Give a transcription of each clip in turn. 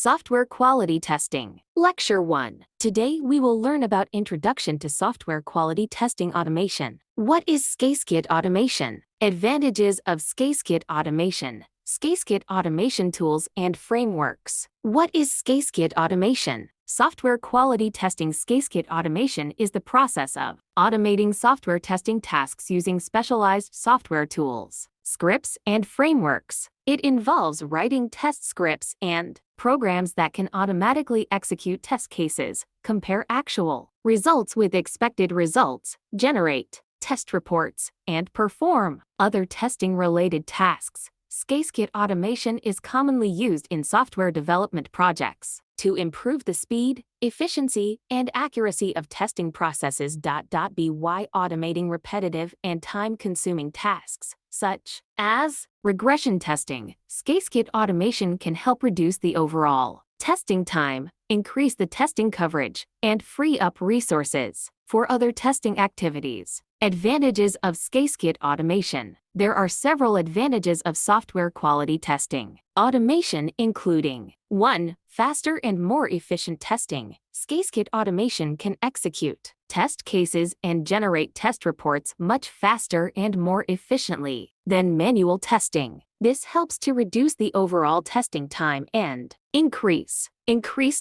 Software Quality Testing. Lecture 1. Today we will learn about Introduction to Software Quality Testing Automation. What is SQT automation? Advantages of SQT automation. SQT automation tools and frameworks. What is SQT automation? Software quality testing. SQT automation is the process of automating software testing tasks using specialized software tools, scripts, and frameworks. It involves writing test scripts and programs that can automatically execute test cases, compare actual results with expected results, generate test reports, and perform other testing-related tasks. SQT automation is commonly used in software development projects to improve the speed, efficiency, and accuracy of testing processes. By automating repetitive and time-consuming tasks, such as regression testing, SQT automation can help reduce the overall testing time, increase the testing coverage, and free up resources for other testing activities. Advantages of SQT automation. There are several advantages of software quality testing automation, including 1. Faster and more efficient testing. SQT automation can execute test cases and generate test reports much faster and more efficiently than manual testing. This helps to reduce the overall testing time and increase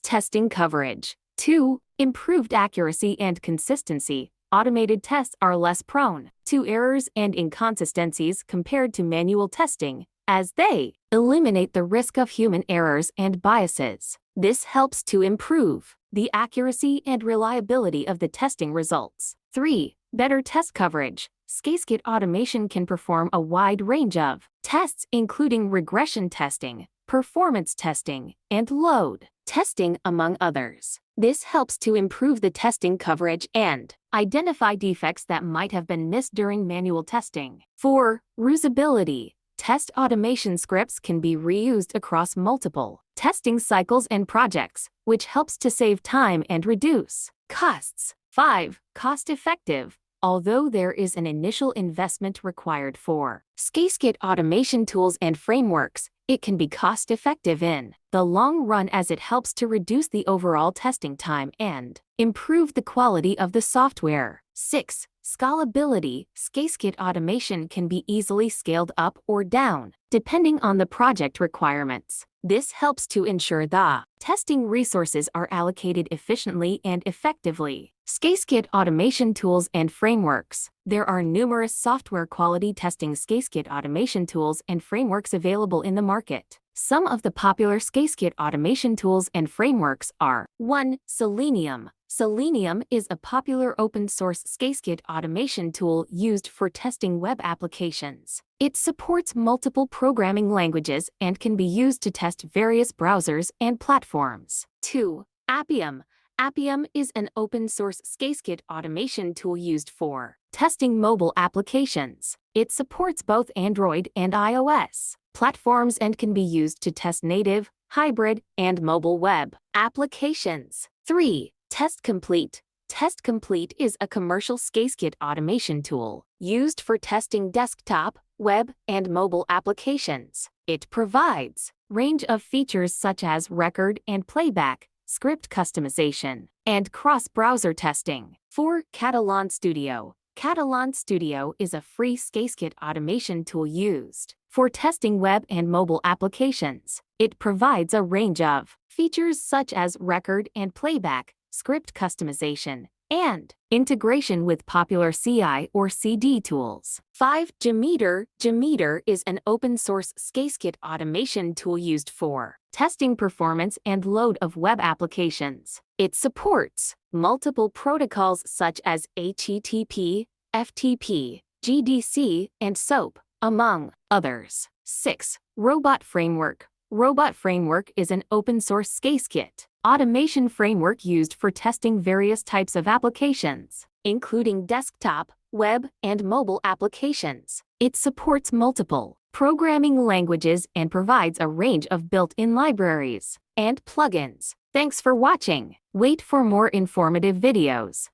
testing coverage. 2. Improved accuracy and consistency. Automated tests are less prone to errors and inconsistencies compared to manual testing, as they eliminate the risk of human errors and biases. This helps to improve the accuracy and reliability of the testing results. 3. Better test coverage. SQT automation can perform a wide range of tests, including regression testing, performance testing, and load testing, among others. This helps to improve the testing coverage and identify defects that might have been missed during manual testing. 4. Reusability. Test automation scripts can be reused across multiple testing cycles and projects, which helps to save time and reduce costs. 5. Cost-effective. Although there is an initial investment required for SQT automation tools and frameworks, it can be cost-effective in the long run as it helps to reduce the overall testing time and improve the quality of the software. 6. Scalability. SQT automation can be easily scaled up or down, depending on the project requirements. This helps to ensure the testing resources are allocated efficiently and effectively. SQT automation tools and frameworks. There are numerous software quality testing SQT automation tools and frameworks available in the market. Some of the popular SQT automation tools and frameworks are 1. Selenium. Selenium is a popular open-source SQT automation tool used for testing web applications. It supports multiple programming languages and can be used to test various browsers and platforms. 2. Appium. Appium is an open-source SQT automation tool used for testing mobile applications. It supports both Android and iOS platforms and can be used to test native, hybrid, and mobile web applications. 3. Test Complete. Test Complete is a commercial SQT automation tool used for testing desktop, web, and mobile applications. It provides a range of features such as record and playback, script customization, and cross-browser testing. 4. Catalan Studio. Catalan Studio is a free SQT automation tool used for testing web and mobile applications. It provides a range of features such as record and playback, script customization, and integration with popular CI or CD tools. 5. Jmeter. Jmeter is an open-source SQT automation tool used for testing performance and load of web applications. It supports multiple protocols such as HTTP, FTP, GDC, and SOAP, among others. 6. Robot Framework. Robot Framework is an open-source SQT automation framework used for testing various types of applications, including desktop, web, and mobile applications. It supports multiple programming languages and provides a range of built-in libraries and plugins. Thanks for watching. Wait for more informative videos.